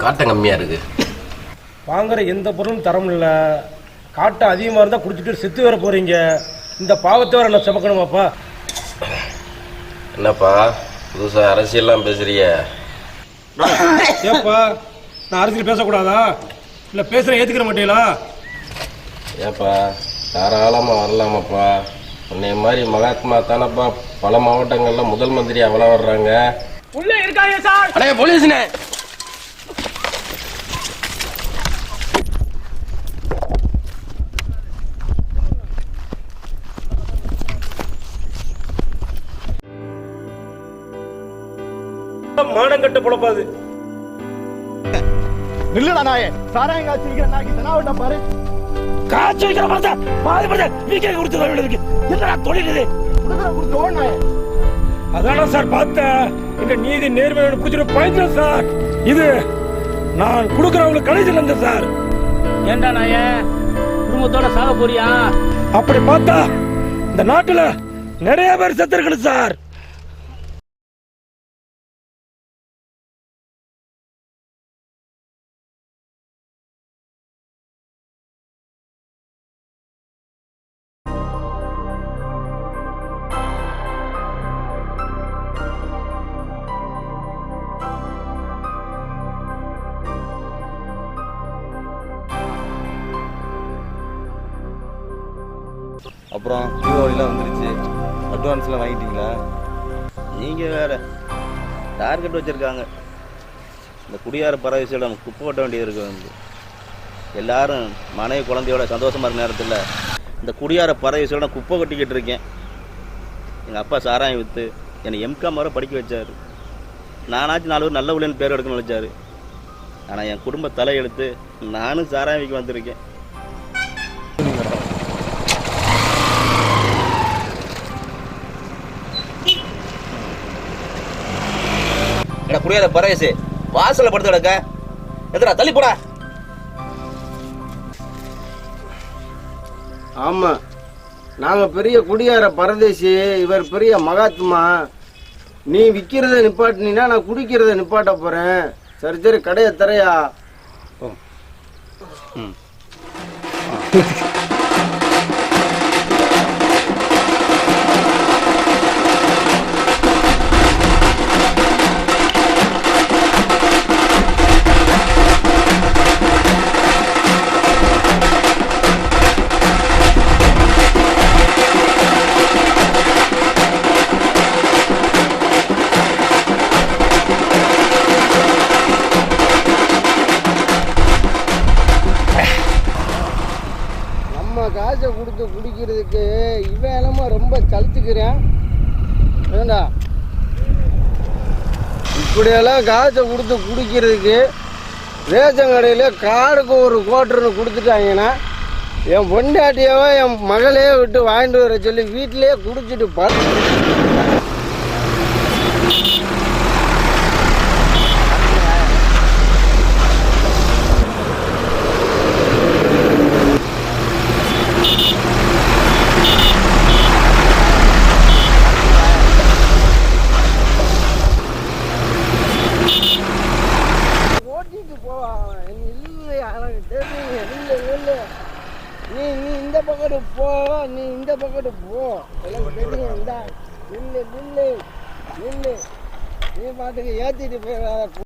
காட்டம் கம்மியாக இருக்கு. வாங்குற எந்த பொருளும் தரம் இல்லை. காட்டம் அதிகமாக இருந்தால் குடிச்சிட்டு செத்து வேற போகிறீங்க. இந்த பாவத்தை வேற நான் சுமக்கணுமாப்பா? என்னப்பா புதுசாக அரசியல்லாம் பேசுறிய? ஏப்பா நான் அரசியல் பேசக்கூடாதா? இல்லை பேசுகிறேன் ஏற்றுக்கிற மாட்டீங்களா? ஏப்பா தாராளமாக வரலாமாப்பா. உன்னைய மாதிரி மகாத்மா தானப்பா பல மாவட்டங்களில் முதல் மந்திரி அவ்வளோ வர்றாங்க. உள்ளே இருக்காங்க சார். அடே போலீஸ்னே. மானம் கட்ட பொழப்பாது. நில்லுடா நாயே, சாராயம் காய்ச்சி வைக்கிற நாய்க்கு தெனாவட்ட பாரு. காய்ச்சி வைக்கிற மாதிரி பாதி படி வீக்கே கொடுத்து இருக்கு. என்னடா தொழில் இது? கொடுத்து ஓடு நாயே. அதான சார் பார்த்தேன். இந்த நீதி நேர்மையோட பிடிச்சிட்டு பயந்தேன் சார். இது நான் கொடுக்குறவங்களுக்கு கடைசியில் இருந்தேன் சார். ஏண்டா நாய குடும்பத்தோட சாக போறியா? அப்படி பார்த்தா இந்த நாட்டுல நிறைய பேர் செத்துருக்கணும் சார். அப்புறம் தீபாவளிலாம் வந்துருச்சு, அட்வான்ஸ்லாம் வாங்கிட்டீங்களா? நீங்கள் வேறு டார்கெட் வச்சுருக்காங்க. இந்த குடியார பறவைசோட குப்பை கொட்ட வேண்டியது இருக்கு. வந்து எல்லாரும் மனைவி குழந்தையோட சந்தோஷமாக இருக்க நேரத்தில் இந்த குடியார பறவைசோட குப்பை கொட்டிக்கிட்டு இருக்கேன். எங்கள் அப்பா சாராயம் விற்று என்னை எம்காம் வர படிக்க வச்சார். நானாச்சும் 4 பேர் நல்ல உள்ளேன்னு பேர் எடுக்கணும்னு வச்சார். ஆனால் என் குடும்ப தலையெழுத்து நானும் சாராயம் விற்க வந்திருக்கேன். குடியார பரவேசு வாசல்ல படுத்து கிடக்க எதிரா தள்ளி போடா. ஆமா, நாங்க பெரிய குடியார பரதேசி, இவர் பெரிய மகாத்மா. நீ விக்கிறத நிப்பாட்டினா நான் குடிக்கிறத நிப்பாட்ட போறேன். சரி சரி கடைய தரையா. காசை கொடுத்து குடிக்கிறதுக்கு இவன் என்னமோ ரொம்ப சலுத்துக்கிறேன். ஏண்டா இப்படியெல்லாம் காசை கொடுத்து குடிக்கிறதுக்கு ரேஷன் கடையில் காருக்கு 1 குவார்ட்டர்னு கொடுத்துட்டாங்கன்னா என் பொண்டாட்டியாவோ என் மகளையே விட்டு வாங்கிட்டு வர சொல்லி வீட்டிலேயே குடிச்சிட்டு நீ இந்த பக்கத்து போ, நீ இந்த பக்கத்து போ. எல்லாம் தெரியும். நில்லு நில்லு நில்லு. நீ பாட்டுக்கு ஏற்றிட்டு போய்